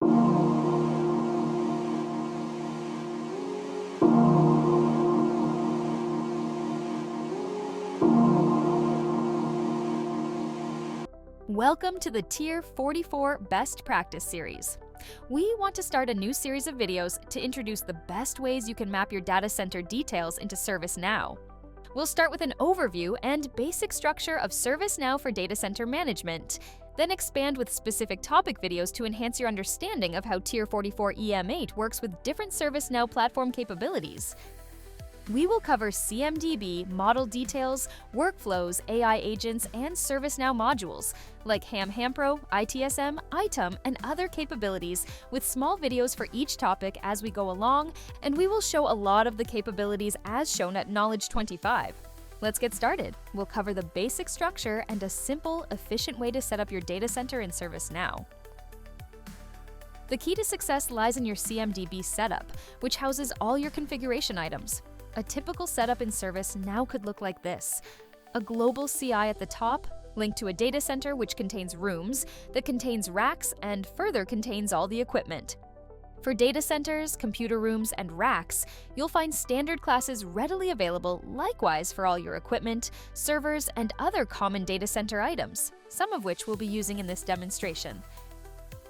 Welcome to the Tier 44 Best Practice Series. We want to start a new series of videos to introduce the best ways you can map your data center details into ServiceNow. We'll start with an overview and basic structure of ServiceNow for data center management, then expand with specific topic videos to enhance your understanding of how Tier 44 EM8 works with different ServiceNow platform capabilities. We will cover CMDB, model details, workflows, AI agents, and ServiceNow modules like HAMPro, ITSM, ITOM, and other capabilities with small videos for each topic as we go along, and we will show a lot of the capabilities as shown at Knowledge 25. Let's get started. We'll cover the basic structure and a simple, efficient way to set up your data center in ServiceNow. The key to success lies in your CMDB setup, which houses all your configuration items. A typical setup in ServiceNow could look like this: a global CI at the top, linked to a data center which contains rooms, that contains racks, and further contains all the equipment. For data centers, computer rooms, and racks, you'll find standard classes readily available, likewise for all your equipment, servers, and other common data center items, some of which we'll be using in this demonstration.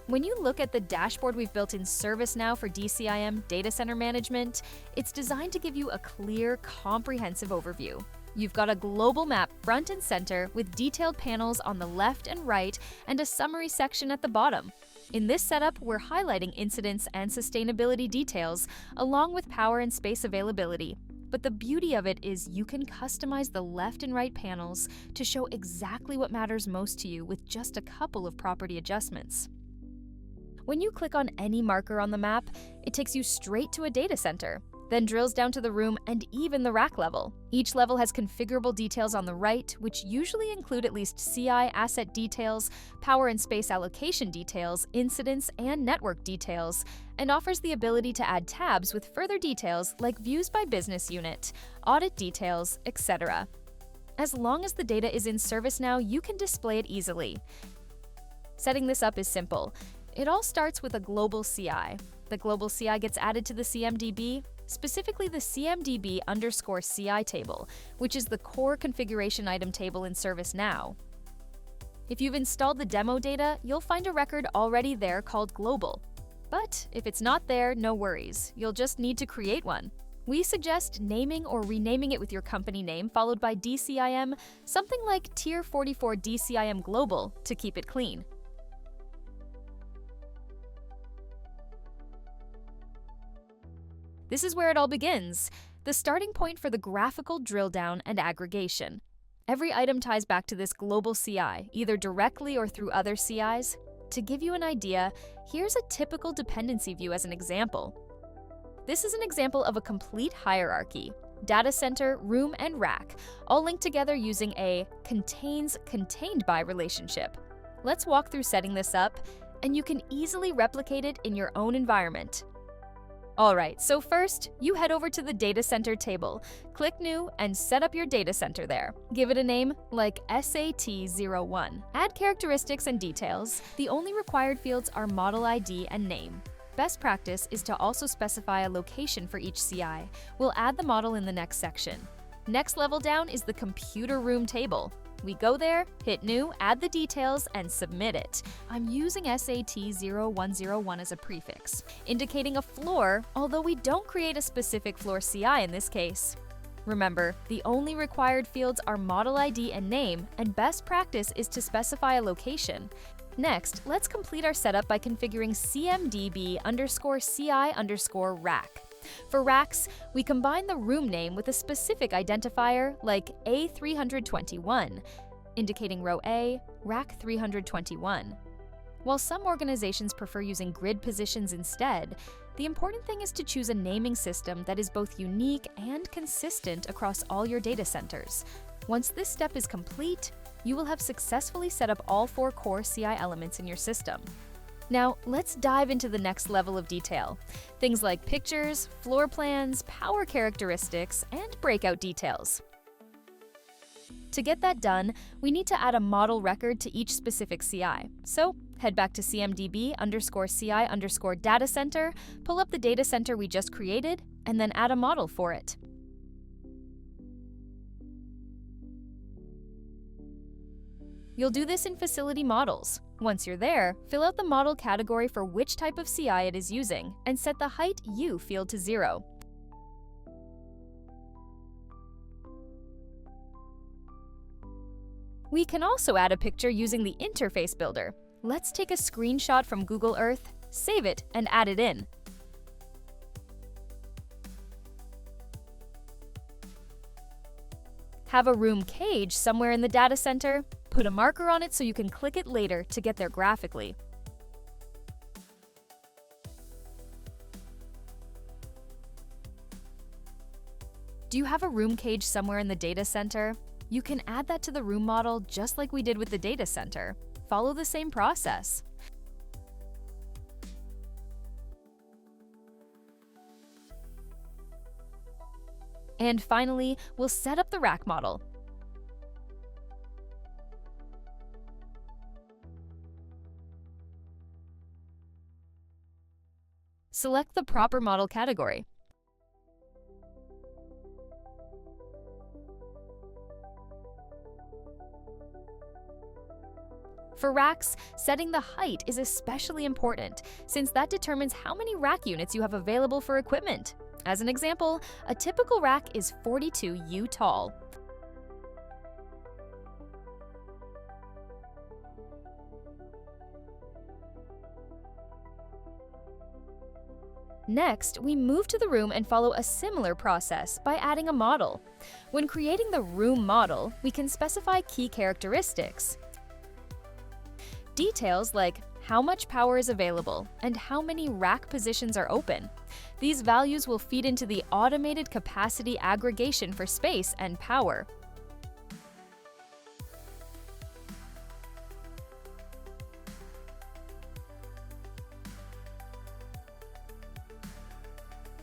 When you look at the dashboard we've built in ServiceNow for DCIM data center management, it's designed to give you a clear, comprehensive overview. You've got a global map front and center with detailed panels on the left and right and a summary section at the bottom. In this setup, we're highlighting incidents and sustainability details along with power and space availability. But the beauty of it is you can customize the left and right panels to show exactly what matters most to you with just a couple of property adjustments. When you click on any marker on the map, it takes you straight to a data center, then drills down to the room and even the rack level. Each level has configurable details on the right, which usually include at least CI asset details, power and space allocation details, incidents, and network details, and offers the ability to add tabs with further details like views by business unit, audit details, etc. As long as the data is in ServiceNow, you can display it easily. Setting this up is simple. It all starts with a global CI. The global CI gets added to the CMDB, specifically the CMDB_CI table, which is the core configuration item table in ServiceNow. If you've installed the demo data, you'll find a record already there called global. But if it's not there, no worries. You'll just need to create one. We suggest naming or renaming it with your company name followed by DCIM, something like Tier 44 DCIM Global to keep it clean. This is where it all begins, the starting point for the graphical drill down and aggregation. Every item ties back to this global CI, either directly or through other CIs. To give you an idea, here's a typical dependency view as an example. This is an example of a complete hierarchy: data center, room, and rack, all linked together using a contained by relationship. Let's walk through setting this up, and you can easily replicate it in your own environment. Alright, so first, you head over to the data center table, click New, and set up your data center there. Give it a name like SAT01. Add characteristics and details. The only required fields are model ID and name. Best practice is to also specify a location for each CI. We'll add the model in the next section. Next level down is the computer room table. We go there, hit New, add the details, and submit it. I'm using SAT0101 as a prefix, indicating a floor, although we don't create a specific floor CI in this case. Remember, the only required fields are model ID and name, and best practice is to specify a location. Next, let's complete our setup by configuring CMDB_CI_rack. For racks, we combine the room name with a specific identifier like A321, indicating row A, rack 321. While some organizations prefer using grid positions instead, the important thing is to choose a naming system that is both unique and consistent across all your data centers. Once this step is complete, you will have successfully set up all 4 core CI elements in your system. Now, let's dive into the next level of detail. Things like pictures, floor plans, power characteristics, and breakout details. To get that done, we need to add a model record to each specific CI. So, Head back to CMDB_CI_Datacenter, pull up the data center we just created, and then add a model for it. You'll do this in Facility Models. Once you're there, fill out the model category for which type of CI it is using, and set the height U field to 0. We can also add a picture using the Interface Builder. Let's take a screenshot from Google Earth, save it, and add it in. Have a room cage somewhere in the data center? Put a marker on it so you can click it later to get there graphically. Do you have a room cage somewhere in the data center? You can add that to the room model just like we did with the data center. Follow the same process. And finally, we'll set up the rack model. Select the proper model category. For racks, setting the height is especially important, since that determines how many rack units you have available for equipment. As an example, a typical rack is 42 U tall. Next, we move to the room and follow a similar process by adding a model. When creating the room model, we can specify key characteristics. Details like how much power is available and how many rack positions are open. These values will feed into the automated capacity aggregation for space and power.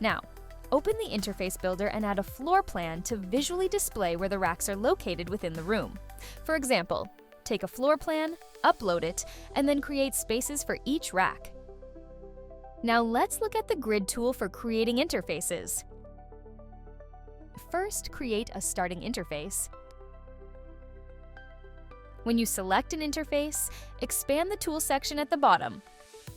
Now, open the Interface Builder and add a floor plan to visually display where the racks are located within the room. For example, take a floor plan, upload it, and then create spaces for each rack. Now let's look at the grid tool for creating interfaces. First, create a starting interface. When you select an interface, expand the tool section at the bottom.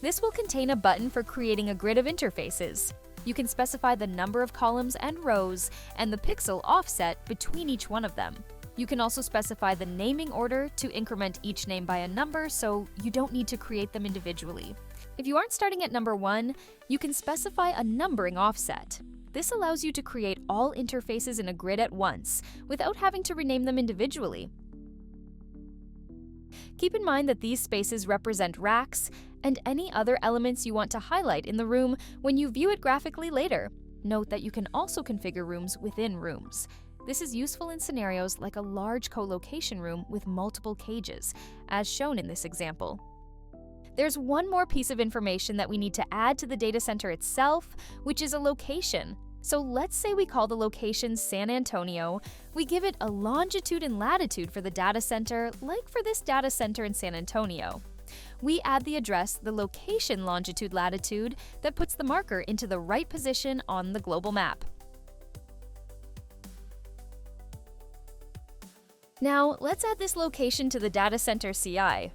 This will contain a button for creating a grid of interfaces. You can specify the number of columns and rows and the pixel offset between each one of them. You can also specify the naming order to increment each name by a number, so you don't need to create them individually. If you aren't starting at number 1, you can specify a numbering offset. This allows you to create all interfaces in a grid at once, without having to rename them individually. Keep in mind that these spaces represent racks and any other elements you want to highlight in the room when you view it graphically later. Note that you can also configure rooms within rooms. This is useful in scenarios like a large co-location room with multiple cages, as shown in this example. There's one more piece of information that we need to add to the data center itself, which is a location. So let's say we call the location San Antonio. We give it a longitude and latitude for the data center, like for this data center in San Antonio. We add the address, the location longitude-latitude, that puts the marker into the right position on the global map. Now, let's add this location to the data center CI.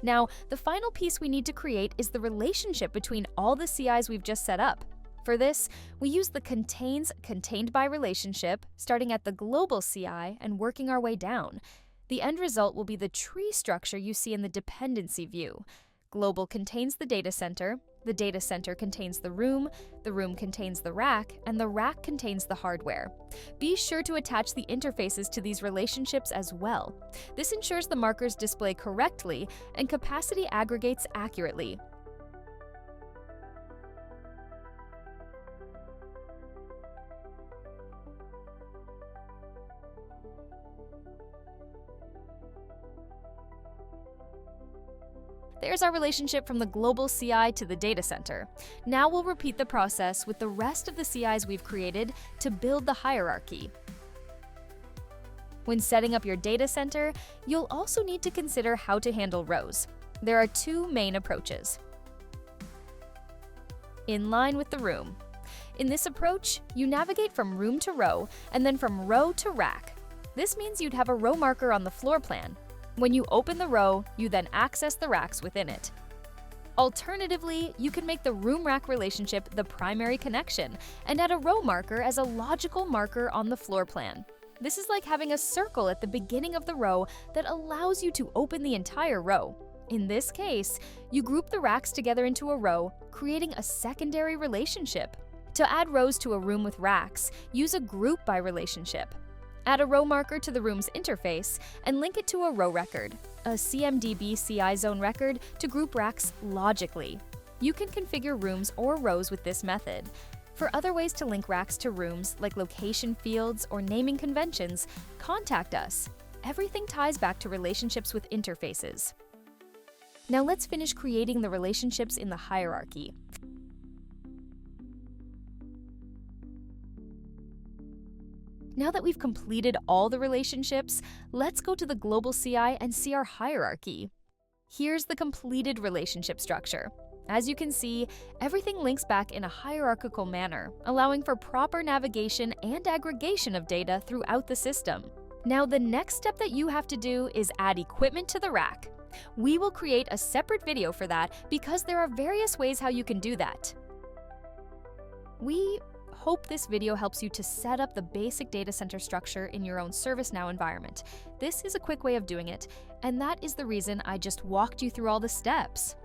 Now, the final piece we need to create is the relationship between all the CIs we've just set up. For this, we use the contains contained by relationship, starting at the global CI and working our way down. The end result will be the tree structure you see in the dependency view. Global contains the data center contains the room contains the rack, and the rack contains the hardware. Be sure to attach the interfaces to these relationships as well. This ensures the markers display correctly and capacity aggregates accurately. There's our relationship from the global CI to the data center. Now we'll repeat the process with the rest of the CIs we've created to build the hierarchy. When setting up your data center, you'll also need to consider how to handle rows. There are two main approaches. In line with the room. In this approach, you navigate from room to row and then from row to rack. This means you'd have a row marker on the floor plan. When you open the row, you then access the racks within it. Alternatively, you can make the room-rack relationship the primary connection and add a row marker as a logical marker on the floor plan. This is like having a circle at the beginning of the row that allows you to open the entire row. In this case, you group the racks together into a row, creating a secondary relationship. To add rows to a room with racks, use a group by relationship. Add a row marker to the room's interface and link it to a row record, a CMDB CI zone record to group racks logically. You can configure rooms or rows with this method. For other ways to link racks to rooms, like location fields or naming conventions, contact us. Everything ties back to relationships with interfaces. Now let's finish creating the relationships in the hierarchy. Now that we've completed all the relationships, let's go to the global CI and see our hierarchy. Here's the completed relationship structure. As you can see, everything links back in a hierarchical manner, allowing for proper navigation and aggregation of data throughout the system. Now, the next step that you have to do is add equipment to the rack. We will create a separate video for that because there are various ways how you can do that. We hope this video helps you to set up the basic data center structure in your own ServiceNow environment. This is a quick way of doing it, and that is the reason I just walked you through all the steps.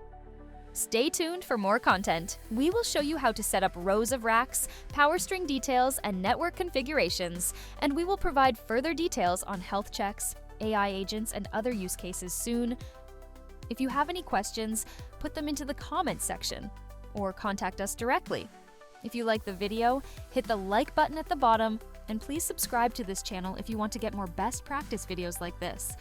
Stay tuned for more content. We will show you how to set up rows of racks, power string details, and network configurations, and we will provide further details on health checks, AI agents, and other use cases soon. If you have any questions, put them into the comments section or contact us directly. If you like the video, hit the like button at the bottom, and please subscribe to this channel if you want to get more best practice videos like this.